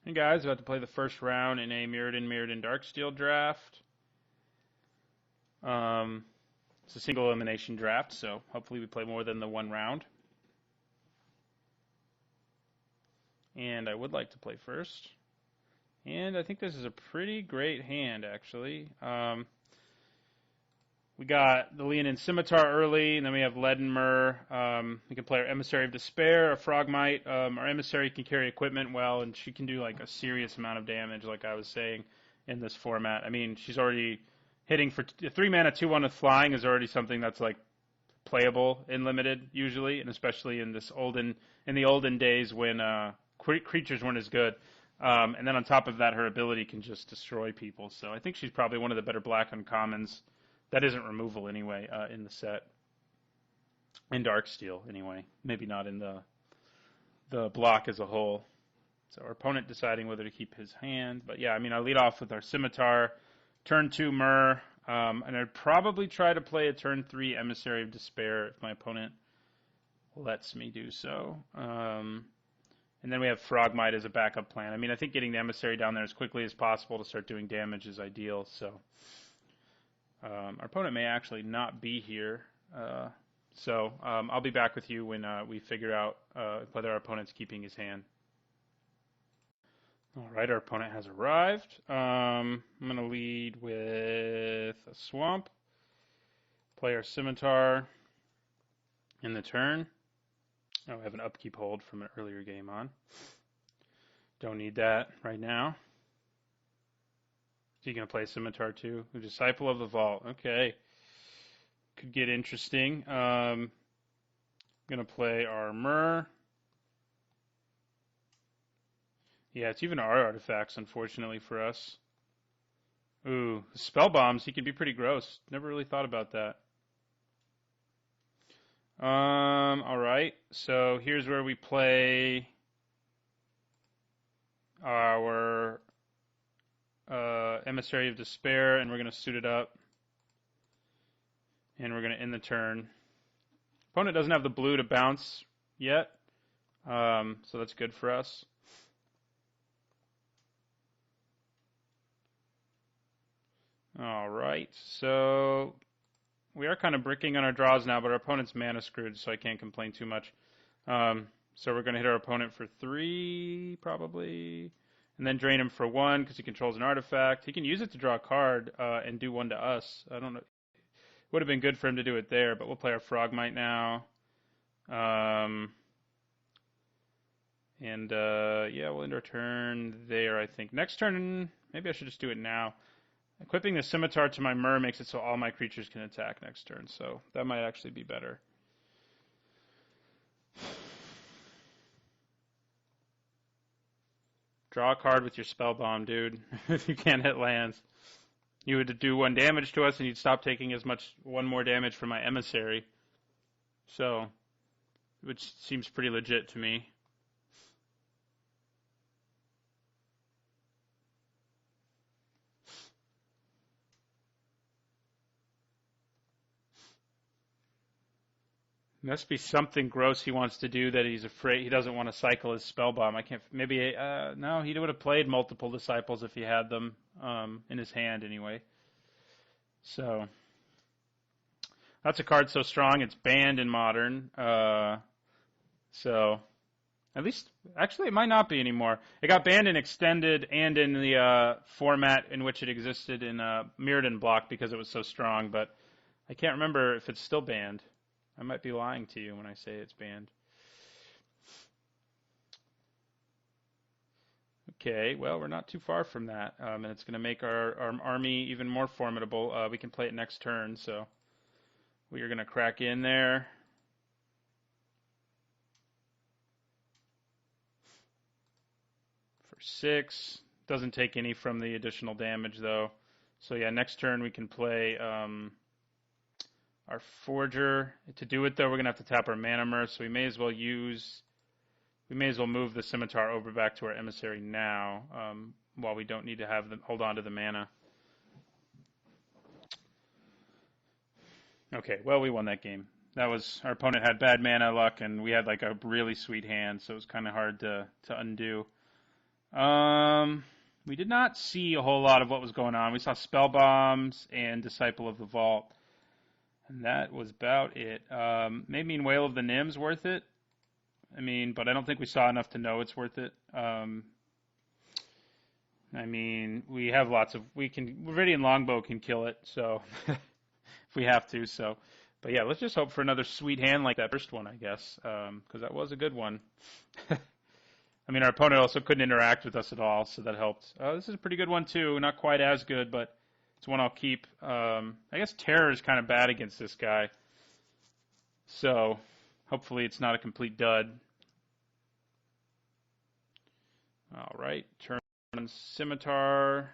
Hey guys, about to play the first round in a Mirrodin-Mirrodin-Darksteel draft. It's a single elimination draft, so hopefully we play more than the one round. And I would like to play first. And I think this is a pretty great hand, actually. We got the Leonin Scimitar early, and then we have Leaden Myrrh. We can play our Emissary of Despair, a Frogmite. Our Emissary can carry equipment well, and she can do like a serious amount of damage, like I was saying, in this format. I mean, she's already hitting for 3 mana, 2/1 with flying is already something that's like playable in limited usually, and especially in the olden days when creatures weren't as good. And then on top of that, her ability can just destroy people. So I think she's probably one of the better black uncommons. That isn't removal anyway in the set. In Darksteel anyway. Maybe not in the block as a whole. So our opponent deciding whether to keep his hand. But yeah, I mean, I lead off with our Scimitar. Turn 2 Myrrh. And I'd probably try to play a turn 3 Emissary of Despair if my opponent lets me do so. And then we have Frogmite as a backup plan. I mean, I think getting the Emissary down there as quickly as possible to start doing damage is ideal. So our opponent may actually not be here. So I'll be back with you when we figure out whether our opponent's keeping his hand. All right, our opponent has arrived. I'm going to lead with a Swamp. Play our Scimitar in the turn. Oh, I have an upkeep hold from an earlier game on. Don't need that right now. So you're going to play Scimitar too? The Disciple of the Vault. Okay. Could get interesting. I'm going to play our Myrrh. Yeah, it's even our artifacts, unfortunately, for us. Ooh, Spell Bombs, he can be pretty gross. Never really thought about that. Alright, so here's where we play our Emissary of Despair, and we're going to suit it up. And we're going to end the turn. Opponent doesn't have the blue to bounce yet, so that's good for us. Alright, so we are kind of bricking on our draws now, but our opponent's mana screwed, so I can't complain too much. So we're going to hit our opponent for 3, probably, and then drain him for 1 because he controls an artifact. He can use it to draw a card and do 1 to us. I don't know. Would have been good for him to do it there, but we'll play our Frogmite now. Yeah, we'll end our turn there, I think. Next turn, maybe I should just do it now. Equipping the Scimitar to my Myrrh makes it so all my creatures can attack next turn, so that might actually be better. Draw a card with your Spell Bomb, dude, if you can't hit lands. You would do 1 damage to us, and you'd stop taking as much 1 more damage from my Emissary. So, which seems pretty legit to me. Must be something gross he wants to do that he's afraid he doesn't want to cycle his Spell Bomb. I can't. Maybe no. He would have played multiple Disciples if he had them in his hand anyway. So that's a card so strong it's banned in Modern. So at least actually it might not be anymore. It got banned in Extended and in the format in which it existed in Mirrodin block because it was so strong. But I can't remember if it's still banned. I might be lying to you when I say it's banned. Okay, well, we're not too far from that, and it's going to make our army even more formidable. We can play it next turn, so we are going to crack in there. For 6. Doesn't take any from the additional damage, though. So yeah, next turn we can play our Forger. To do it, though, we're going to have to tap our Mana Myrrh, so we may as well move the Scimitar over back to our Emissary now, while we don't need to have them hold on to the mana. Okay, well, we won that game. Our opponent had bad mana luck, and we had like a really sweet hand, so it was kind of hard to undo. We did not see a whole lot of what was going on. We saw spell bombs and Disciple of the Vault, and that was about it. Maybe in Whale of the Nim's worth it. I mean, but I don't think we saw enough to know it's worth it. I mean, we have lots of, Meridian Longbow can kill it, so, if we have to, so. But yeah, let's just hope for another sweet hand like that first one, I guess, because that was a good one. I mean, our opponent also couldn't interact with us at all, so that helped. This is a pretty good one, too. Not quite as good, but it's one I'll keep. I guess Terror is kind of bad against this guy, so hopefully it's not a complete dud. All right, turn on Scimitar.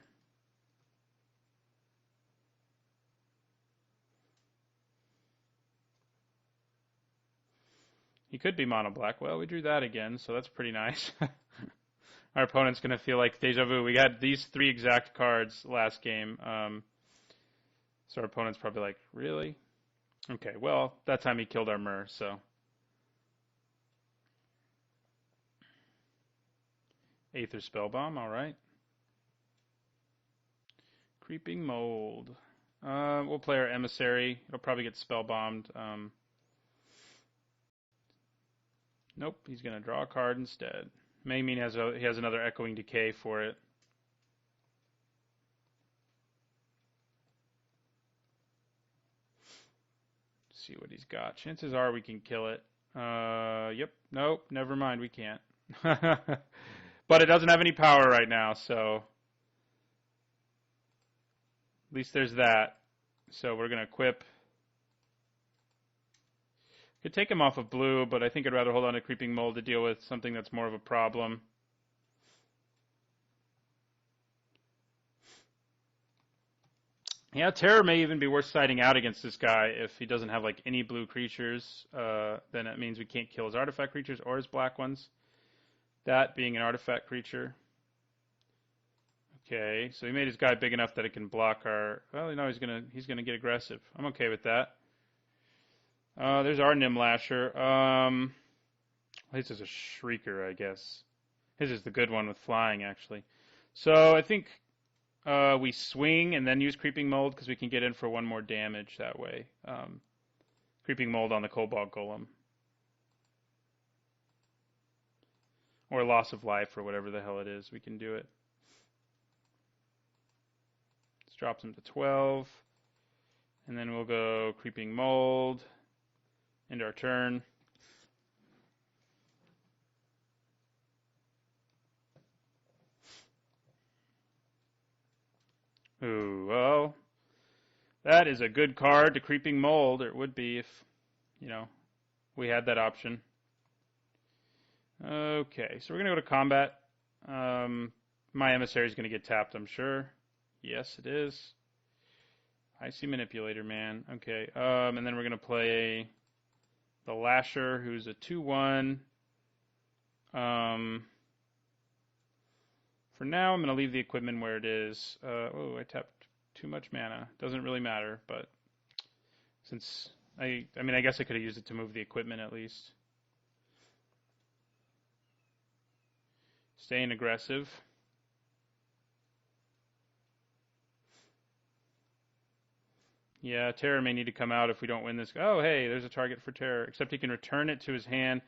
He could be mono black. Well, we drew that again, so that's pretty nice. Our opponent's going to feel like deja vu. We had these 3 exact cards last game. So our opponent's probably like, really? Okay, well, that time he killed our Myr, so. Aether Spellbomb, all right. Creeping Mold. We'll play our Emissary. It'll probably get Spellbombed. Nope, he's going to draw a card instead. May mean he has another Echoing Decay for it. Let's see what he's got. Chances are we can kill it. Yep, nope, never mind, we can't. But it doesn't have any power right now, so at least there's that. So we're going to equip. Could take him off of blue, but I think I'd rather hold on to Creeping Mold to deal with something that's more of a problem. Yeah, Terror may even be worth siding out against this guy if he doesn't have like any blue creatures. Then it means we can't kill his artifact creatures or his black ones. That being an artifact creature. Okay, so he made his guy big enough that it can block our. Well, no, he's gonna get aggressive. I'm okay with that. There's our Nimlasher. His is a Shrieker, I guess. His is the good one with flying, actually. So I think we swing and then use Creeping Mold because we can get in for 1 more damage that way. Creeping Mold on the Cobalt Golem. Or Loss of Life or whatever the hell it is. We can do it. This drops him to 12. And then we'll go Creeping Mold. End our turn. Ooh, well, that is a good card to Creeping Mold. Or it would be if, we had that option. Okay, so we're going to go to combat. My Emissary is going to get tapped, I'm sure. Yes, it is. I see Manipulator, man. Okay, and then we're going to play the Lasher, who's a 2/1. For now, I'm going to leave the equipment where it is. Oh, I tapped too much mana. Doesn't really matter, but since I guess I could have used it to move the equipment at least. Staying aggressive. Yeah, Terror may need to come out if we don't win this. Oh, hey, there's a target for Terror. Except he can return it to his hand.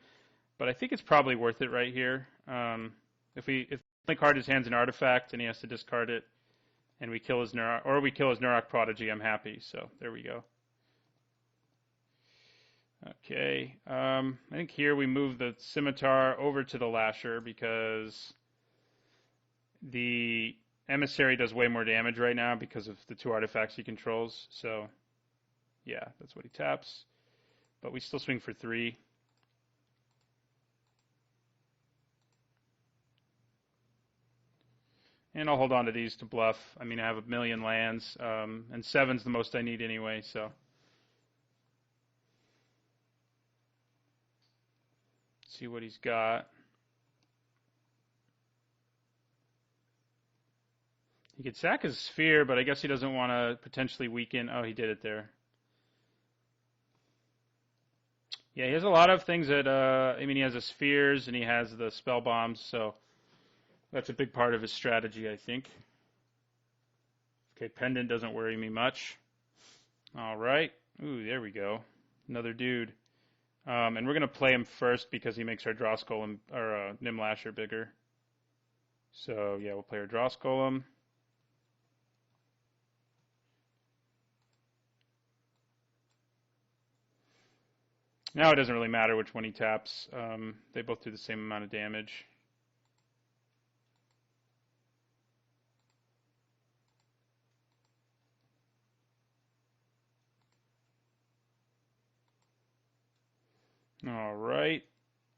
But I think it's probably worth it right here. If the only card in his hand's an artifact and he has to discard it, and we kill his Nurok Prodigy, I'm happy. So there we go. Okay, I think here we move the Scimitar over to the Lasher because the Emissary does way more damage right now because of the 2 artifacts he controls. So, yeah, that's what he taps. But we still swing for 3. And I'll hold on to these to bluff. I mean, I have 1,000,000 lands, and 7's the most I need anyway, so. Let's see what he's got. He could sack his Sphere, but I guess he doesn't want to potentially weaken. Oh, he did it there. Yeah, he has a lot of things that, he has the Spheres and he has the Spell Bombs, so That's a big part of his strategy, I think. Okay, Pendant doesn't worry me much. All right. Ooh, there we go. Another dude. And we're going to play him first because he makes our Draw Golem, or Nimlasher bigger. So, yeah, we'll play our Draw Golem. Now it doesn't really matter which one he taps. They both do the same amount of damage. All right.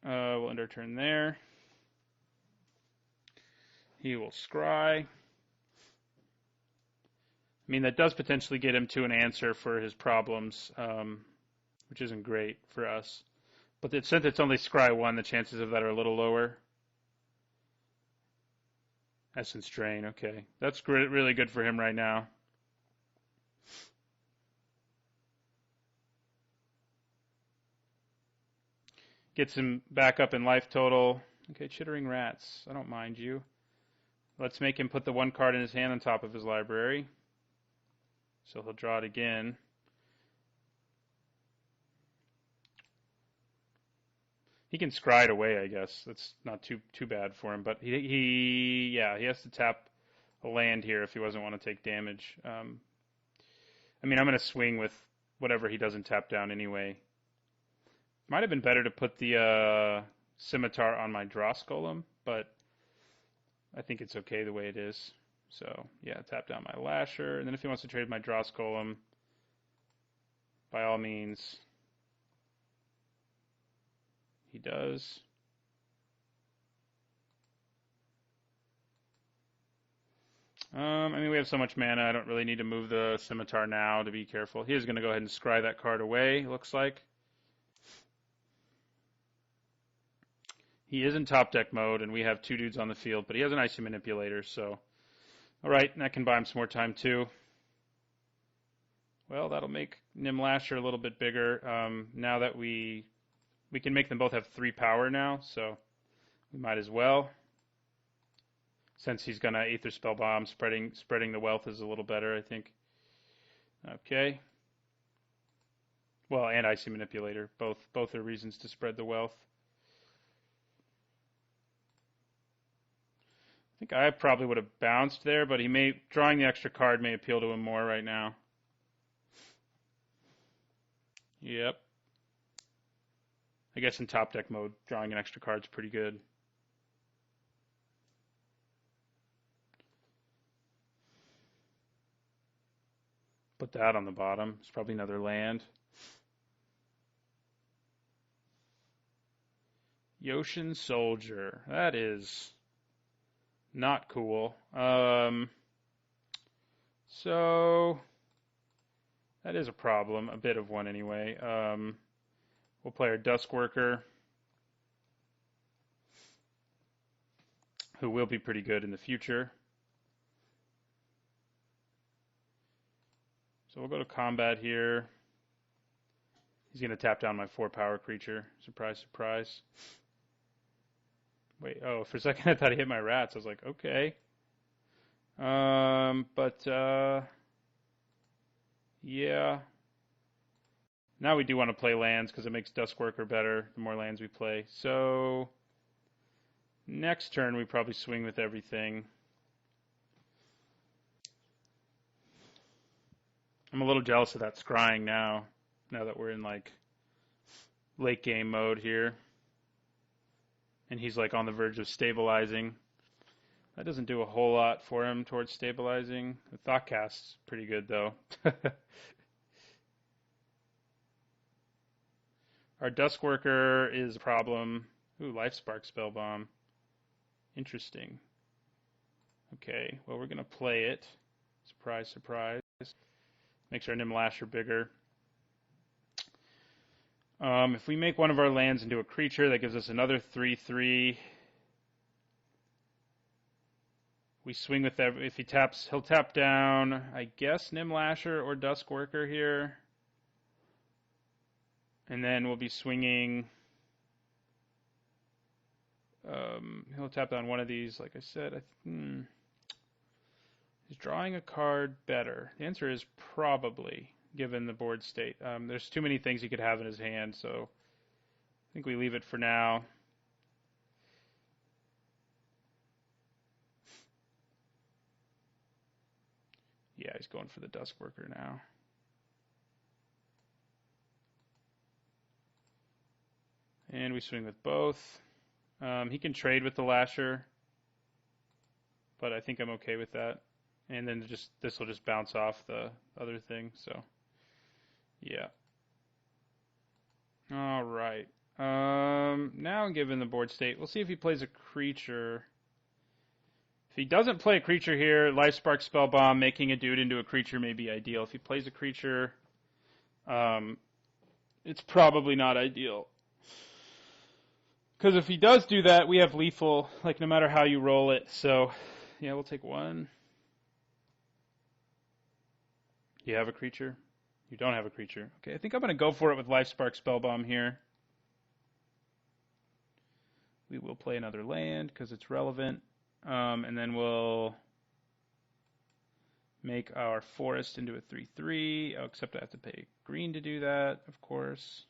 We'll end our turn there. He will scry. I mean, that does potentially get him to an answer for his problems, which isn't great for us. But since it's only scry 1, the chances of that are a little lower. Essence Drain, okay. That's really good for him right now. Gets him back up in life total. Okay, Chittering Rats. I don't mind you. Let's make him put the 1 card in his hand on top of his library. So he'll draw it again. He can scry it away, I guess. That's not too bad for him. But he has to tap a land here if he doesn't want to take damage. I mean, I'm going to swing with whatever he doesn't tap down anyway. Might have been better to put the Scimitar on my Draw Golem, but I think it's okay the way it is. So, yeah, tap down my Lasher. And then if he wants to trade my Draw Golem, by all means, he does. I mean, we have so much mana, I don't really need to move the Scimitar now to be careful. He is going to go ahead and scry that card away, it looks like. He is in top deck mode, and we have 2 dudes on the field, but he has an Icy Manipulator, so... Alright, and that can buy him some more time, too. Well, that'll make Nimlasher a little bit bigger. Now that we can make them both have 3 power now, so we might as well. Since he's going to Aether Spell Bomb, spreading the wealth is a little better, I think. Okay. Well, and Icy Manipulator. Both are reasons to spread the wealth. I think I probably would have bounced there, but drawing the extra card may appeal to him more right now. Yep. I guess in top deck mode, drawing an extra card is pretty good. Put that on the bottom. It's probably another land. Yoshin Soldier. That is not cool. So that is a problem, a bit of one anyway. We'll play our Duskworker, who will be pretty good in the future. So we'll go to combat here. He's going to tap down my 4-power creature. Surprise, surprise. Wait, oh, for a second I thought he hit my rats. I was like, okay. Yeah. Now we do want to play lands because it makes Duskworker better the more lands we play. So next turn we probably swing with everything. I'm a little jealous of that scrying now that we're in like late game mode here. And he's like on the verge of stabilizing. That doesn't do a whole lot for him towards stabilizing. The Thoughtcast's pretty good though. Our Duskworker is a problem. Ooh, Lifespark Spellbomb. Interesting. Okay, well we're going to play it. Surprise, surprise. Makes our Nimlasher bigger. If we make one of our lands into a creature, that gives us another 3/3. We swing with that. If he taps, he'll tap down, I guess, Nimlasher or Duskworker here. And then we'll be swinging He'll tap down one of these, like I said. Is drawing a card better? The answer is probably, given the board state. There's too many things he could have in his hand, so I think we leave it for now. Yeah, he's going for the Duskworker now. And we swing with both. He can trade with the Lasher, but I think I'm okay with that. And then this will just bounce off the other thing, so yeah. All right. Now, given the board state, we'll see if he plays a creature. If he doesn't play a creature here, Life Spark Spellbomb, making a dude into a creature may be ideal. If he plays a creature, it's probably not ideal. Because if he does do that, we have lethal, like, no matter how you roll it. So, yeah, we'll take one. You have a creature? You don't have a creature. Okay, I think I'm going to go for it with Life Spark Spellbomb here. We will play another land because it's relevant. And then we'll make our forest into a 3/3. Oh, except I have to pay green to do that, of course.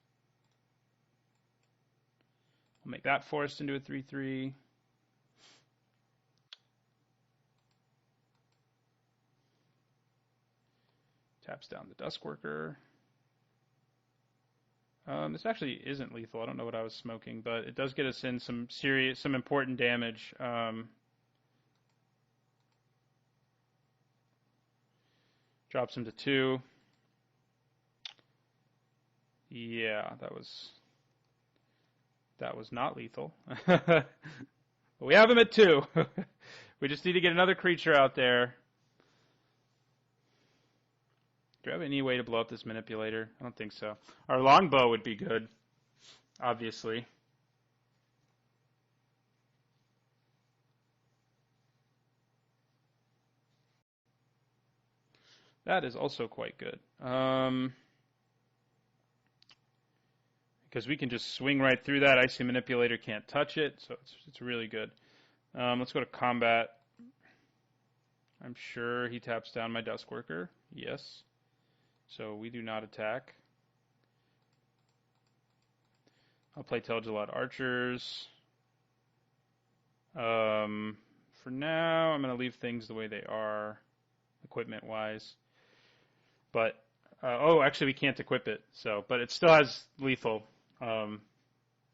We'll make that forest into a 3/3. Taps down the Duskworker. This actually isn't lethal. I don't know what I was smoking, but it does get us in some important damage. Drops him to 2. Yeah, that was not lethal. But we have him at 2. We just need to get another creature out there. Do I have any way to blow up this manipulator? I don't think so. Our longbow would be good, obviously. That is also quite good. Because we can just swing right through that. Icy Manipulator can't touch it, so it's really good. Let's go to combat. I'm sure he taps down my Duskworker. Yes. So we do not attack. I'll play Tel'Gelad Archers. For now, I'm going to leave things the way they are, equipment-wise. But, oh, actually we can't equip it, so, but it still has lethal. Yeah,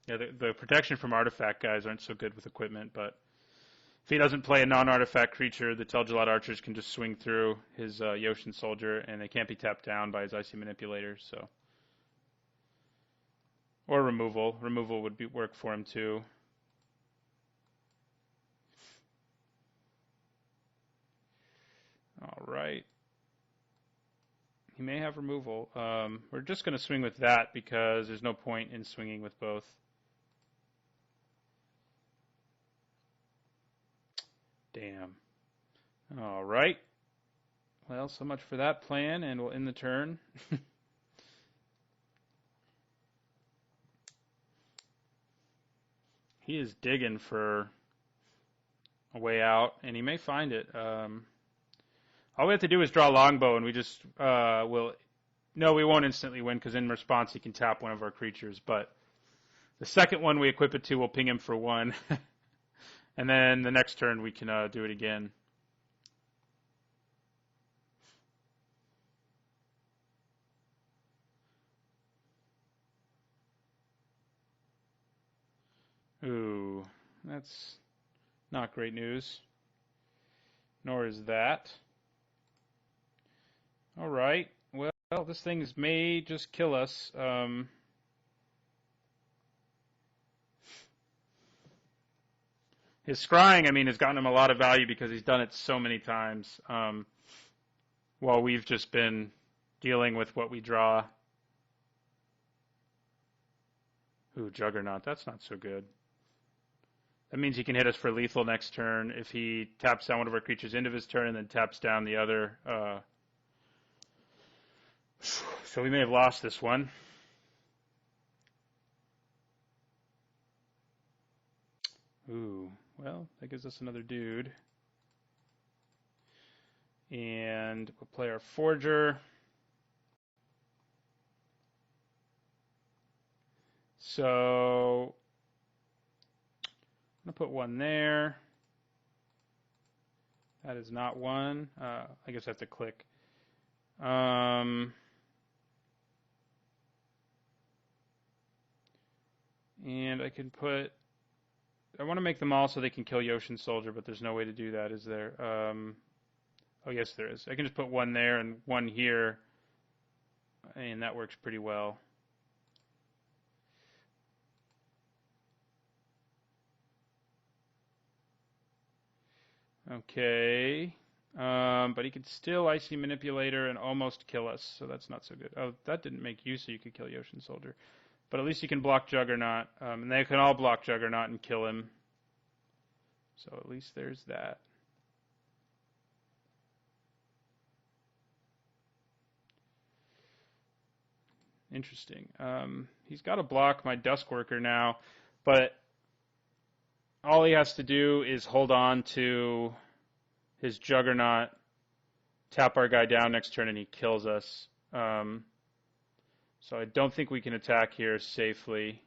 the protection from artifact guys aren't so good with equipment, but if he doesn't play a non-artifact creature, the Tel'Gelad Archers can just swing through his Yoshin Soldier, and they can't be tapped down by his Icy Manipulator, so. Or removal. Removal would work for him, too. All right. He may have removal. We're just going to swing with that because there's no point in swinging with both. Damn. All right. Well, so much for that plan, and we'll end the turn. He is digging for a way out, and he may find it. All we have to do is draw Longbow, and we just will... No, we won't instantly win, because in response he can tap one of our creatures, but the second one we equip it to, we'll ping him for 1. And then the next turn we can do it again. Ooh, that's not great news. Nor is that. All right. Well, this thing may just kill us. His scrying, I mean, has gotten him a lot of value because he's done it so many times. While we've just been dealing with what we draw. Ooh, Juggernaut. That's not so good. That means he can hit us for lethal next turn if he taps down one of our creatures into his turn and then taps down the other. So we may have lost this one. Ooh, well, that gives us another dude. And we'll play our Forger. So I'm going to put one there. That is not one. I guess I have to click. And I can put... I want to make them all so they can kill Yoshin Soldier, but there's no way to do that, is there? Oh, yes, there is. I can just put one there and one here, and that works pretty well. Okay. But he could still Icy Manipulator and almost kill us, so that's not so good. Oh, that didn't make you so you could kill Yoshin Soldier. But at least you can block Juggernaut, and they can all block Juggernaut and kill him. So at least there's that. Interesting. He's got to block my Duskworker now, but all he has to do is hold on to his Juggernaut, tap our guy down next turn, and he kills us. So I don't think we can attack here safely.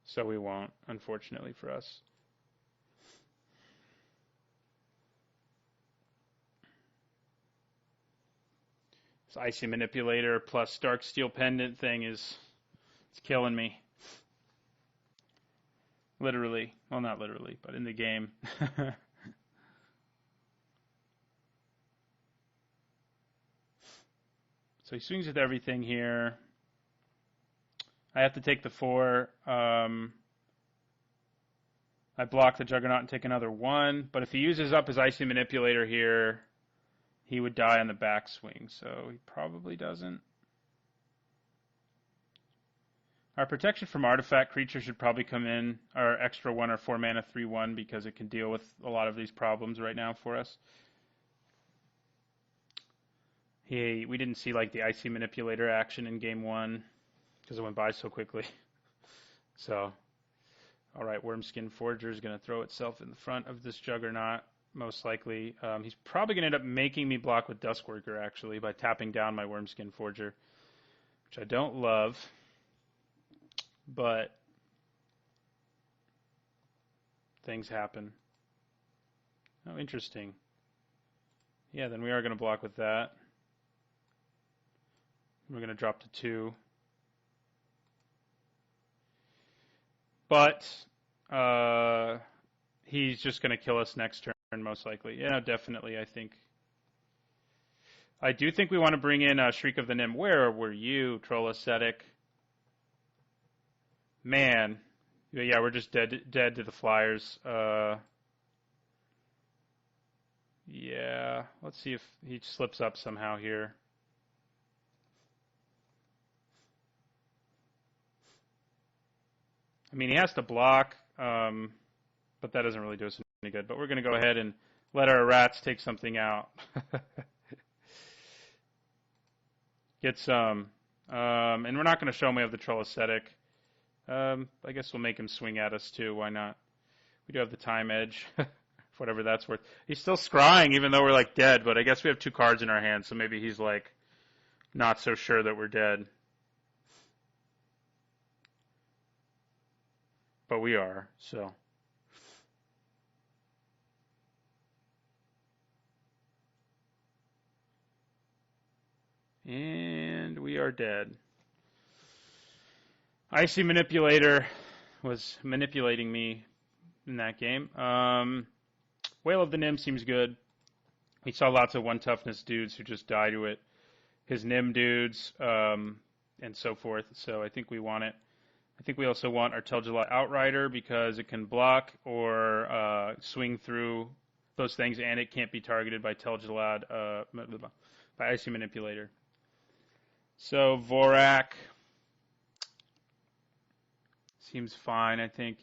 So we won't, unfortunately for us. This Icy Manipulator plus Darksteel Pendant thing it's killing me. Literally. Well, not literally, but in the game. So he swings with everything here. I have to take the 4. I block the Juggernaut and take another 1. But if he uses up his Icy Manipulator here, he would die on the backswing. So he probably doesn't. Our protection from artifact creatures should probably come in, our extra 1 or 4 mana 3/1, because it can deal with a lot of these problems right now for us. Hey, we didn't see like the Icy Manipulator action in game 1 because it went by so quickly. So, all right, Wormskin Forger is going to throw itself in the front of this Juggernaut, most likely. He's probably going to end up making me block with Duskworker, actually, by tapping down my Wormskin Forger, which I don't love. But things happen. Oh, interesting. Yeah, then we are going to block with that. We're going to drop to 2. But he's just going to kill us next turn, most likely. Yeah, definitely, I think. I do think we want to bring in Shriek of the Nim. Where were you, Troll Ascetic? Man. Yeah, we're just dead to the Flyers. Yeah, let's see if he slips up somehow here. I mean, he has to block, but that doesn't really do us any good. But we're going to go ahead and let our rats take something out. Get some. And we're not going to show him we have the Troll Ascetic. I guess we'll make him swing at us too. Why not? We do have the Time Edge, whatever that's worth. He's still scrying even though we're like dead, but I guess we have 2 cards in our hand, so maybe he's like not so sure that we're dead. But we are, so. And we are dead. Icy Manipulator was manipulating me in that game. Whale of the Nim seems good. We saw lots of 1 toughness dudes who just die to it. His Nim dudes, and so forth. So I think we want it. I think we also want our Tel'Gelad Outrider because it can block or swing through those things, and it can't be targeted by Tel'Gelad, by Icy Manipulator. So Vorak seems fine, I think.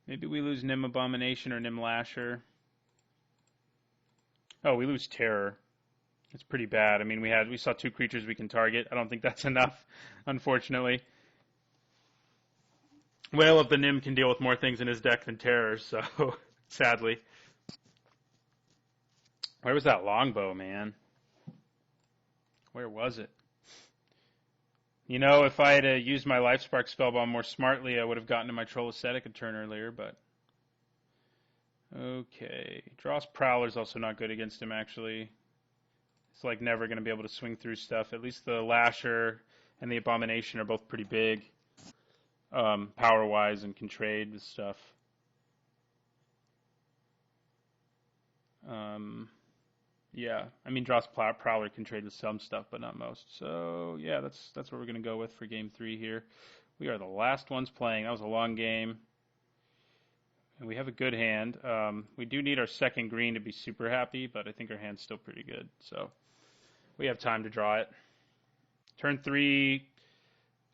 Maybe we lose Nim Abomination or Nim Lasher. Oh, we lose Terror. It's pretty bad. I mean, we saw 2 creatures we can target. I don't think that's enough, unfortunately. Whale of the Nim can deal with more things in his deck than terrors, so sadly. Where was that longbow, man? Where was it? You know, if I had used my Life Spark Spellbomb more smartly, I would have gotten to my Troll Ascetic a turn earlier, but... Okay. Dross Prowler's also not good against him, actually. It's like never going to be able to swing through stuff. At least the Lasher and the Abomination are both pretty big. Power-wise, and can trade with stuff. Yeah, I mean, Dross Prowler can trade with some stuff, but not most. So, yeah, that's what we're going to go with for Game 3 here. We are the last ones playing. That was a long game. And we have a good hand. We do need our second green to be super happy, but I think our hand's still pretty good. So, we have time to draw it. Turn 3...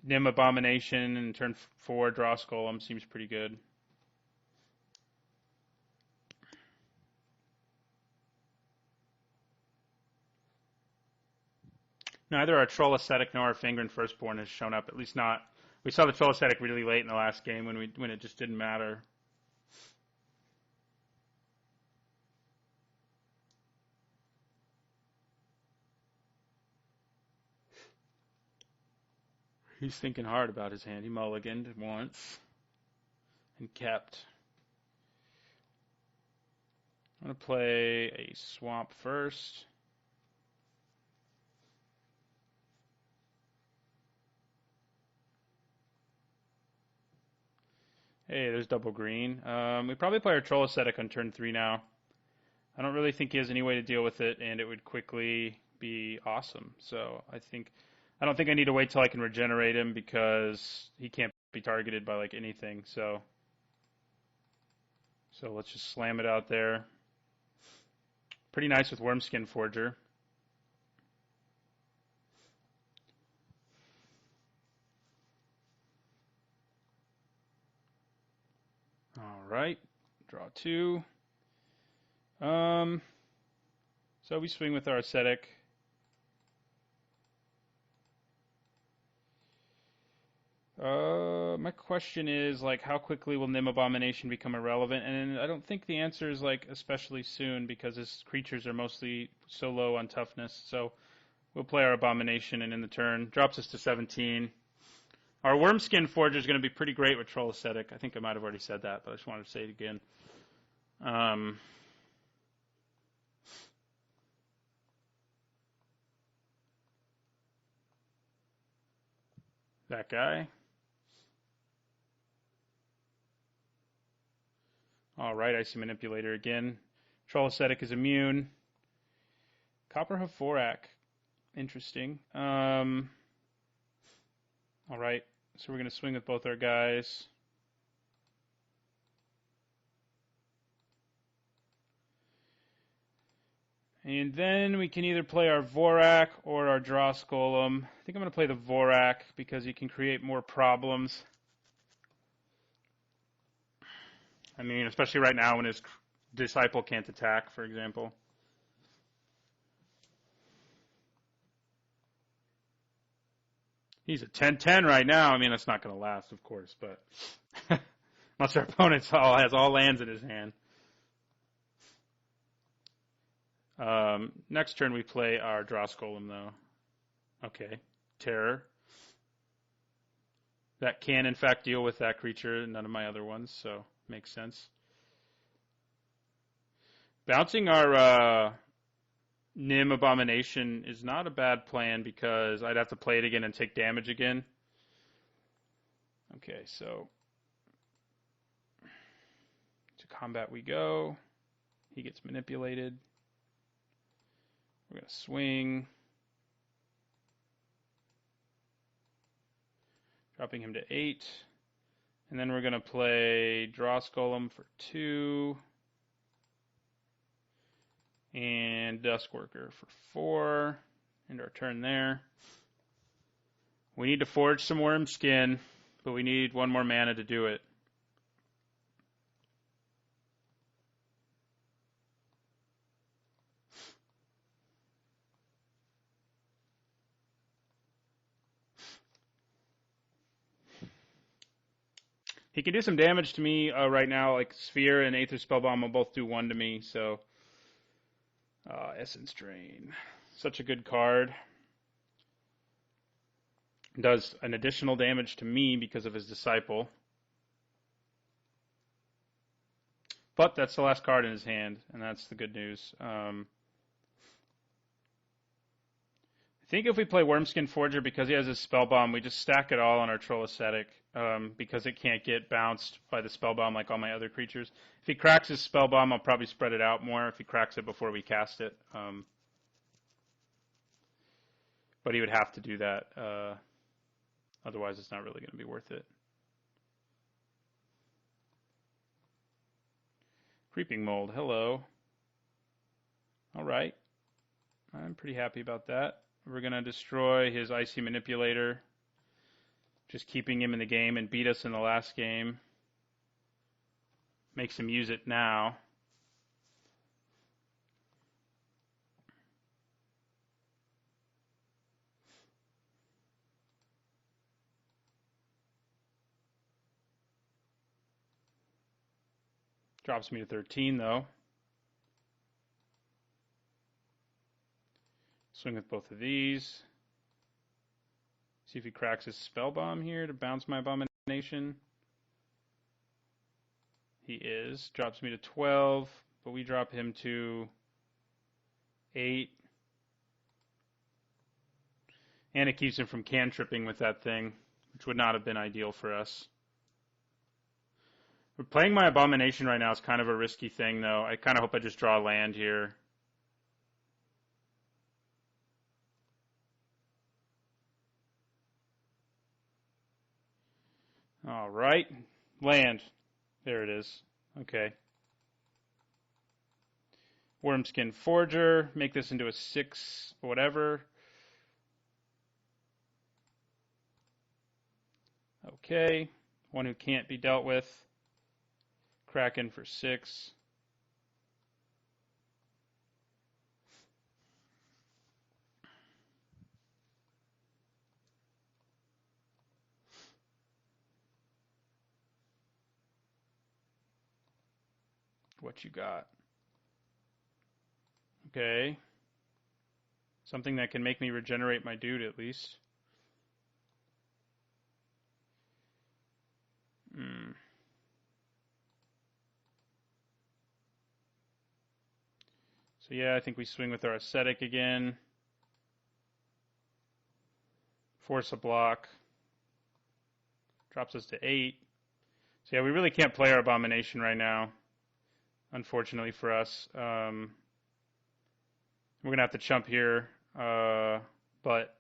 Nim Abomination, and turn 4 Dross Golem seems pretty good. Neither our Troll Ascetic nor our Fingrin Firstborn has shown up, at least not. We saw the Troll Ascetic really late in the last game when it just didn't matter. He's thinking hard about his hand. He mulliganed once and kept. I'm going to play a swamp first. Hey, there's double green. We probably play our Troll Ascetic on turn 3 now. I don't really think he has any way to deal with it, and it would quickly be awesome. So I don't think I need to wait till I can regenerate him because he can't be targeted by like anything. So let's just slam it out there. Pretty nice with Wormskin Forger. All right, draw 2. So we swing with our Ascetic. My question is, like, how quickly will Nim Abomination become irrelevant? And I don't think the answer is, like, especially soon, because his creatures are mostly so low on toughness. So we'll play our Abomination, and in the turn, drops us to 17. Our Wormskin Forger is going to be pretty great with Troll Ascetic. I think I might have already said that, but I just wanted to say it again. That guy. Alright, Icy Manipulator again. Troll Ascetic is immune. Copperhoof Vorak. Interesting. Alright, so we're going to swing with both our guys. And then we can either play our Vorak or our Dross Golem. I think I'm going to play the Vorak because he can create more problems. I mean, especially right now when his Disciple can't attack, for example. He's a 10-10 right now. I mean, that's not going to last, of course, but unless our opponent has all lands in his hand. Next turn we play our Dross Golem, though. Okay, Terror. That can, in fact, deal with that creature, none of my other ones, so makes sense. Bouncing our Nim Abomination is not a bad plan because I'd have to play it again and take damage again. Okay, so to combat we go. He gets manipulated. We're going to swing. Dropping him to 8. And then we're going to play Dross Golem for 2. And Duskworker for 4. End our turn there. We need to forge some Wormskin, but we need 1 more mana to do it. He can do some damage to me right now, like Sphere and Aether Spellbomb will both do 1 to me, so... Essence Drain. Such a good card. Does an additional damage to me because of his Disciple. But that's the last card in his hand, and that's the good news. I think if we play Wormskin Forger, because he has his Spellbomb, we just stack it all on our Troll Ascetic, because it can't get bounced by the Spellbomb like all my other creatures. If he cracks his Spellbomb, I'll probably spread it out more if he cracks it before we cast it. But he would have to do that. Otherwise, it's not really going to be worth it. Creeping Mold, hello. All right. I'm pretty happy about that. We're going to destroy his Icy Manipulator, just keeping him in the game, and beat us in the last game. Makes him use it now. Drops me to 13, though. Swing with both of these. See if he cracks his Spellbomb here to bounce my Abomination. He is. Drops me to 12, but we drop him to 8. And it keeps him from cantripping with that thing, which would not have been ideal for us. We're playing my Abomination right now is kind of a risky thing, though. I kind of hope I just draw land here. All right. Land. There it is. Okay. Wormskin Forger. Make this into a 6 whatever. Okay. One who can't be dealt with. Kraken for 6. What you got? Okay. Something that can make me regenerate my dude at least. So yeah, I think we swing with our Ascetic again. Force a block. Drops us to 8. So yeah, we really can't play our Abomination right now, unfortunately for us. We're going to have to chump here, but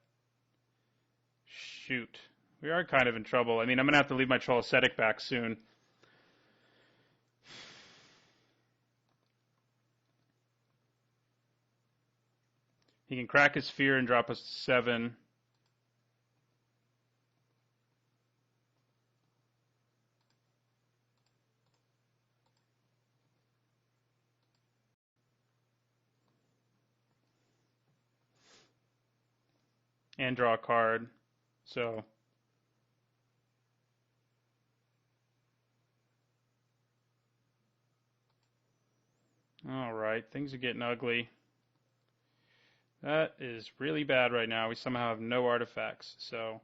shoot. We are kind of in trouble. I mean, I'm going to have to leave my Troll Ascetic back soon. He can crack his Sphere and drop us to 7. And draw a card. So all right, things are getting ugly. That is really bad right now. We somehow have no artifacts. So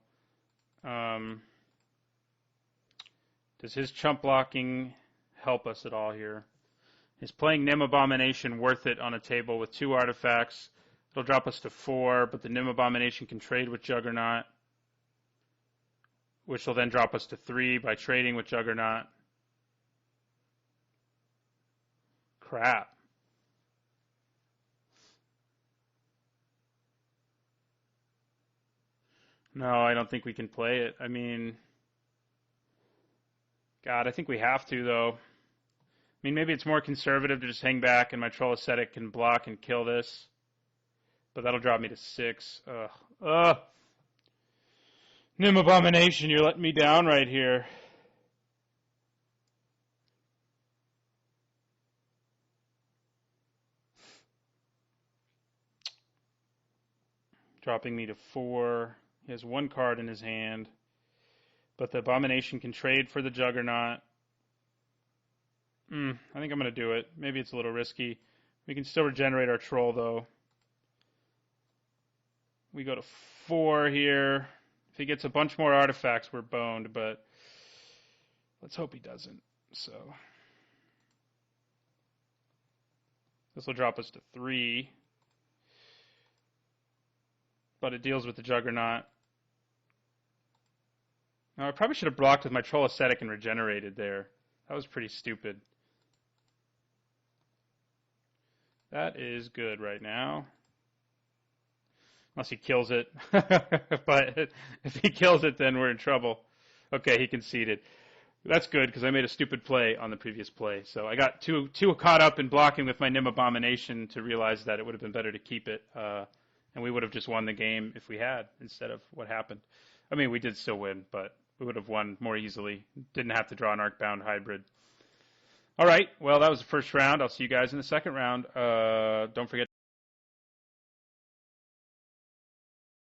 does his chump blocking help us at all here? Is playing Nim Abomination worth it on a table with 2 artifacts? It'll drop us to 4, but the Nim Abomination can trade with Juggernaut, which will then drop us to 3 by trading with Juggernaut. Crap. No, I don't think we can play it. I mean, God, I think we have to, though. I mean, maybe it's more conservative to just hang back and my Troll Ascetic can block and kill this. But that'll drop me to 6. Ugh. Nim Abomination, you're letting me down right here. Dropping me to 4. He has 1 card in his hand. But the Abomination can trade for the Juggernaut. I think I'm going to do it. Maybe it's a little risky. We can still regenerate our Troll, though. We go to 4 here. If he gets a bunch more artifacts, we're boned, but let's hope he doesn't. So this will drop us to 3. But it deals with the Juggernaut. Now, I probably should have blocked with my Troll Ascetic and regenerated there. That was pretty stupid. That is good right now. Unless he kills it. But if he kills it, then we're in trouble. Okay, he conceded. That's good, because I made a stupid play on the previous play. So I got too caught up in blocking with my Nim Abomination to realize that it would have been better to keep it. And we would have just won the game if we had, instead of what happened. I mean, we did still win, but we would have won more easily. Didn't have to draw an Arcbound hybrid. All right, well, that was the first round. I'll see you guys in the second round. Don't forget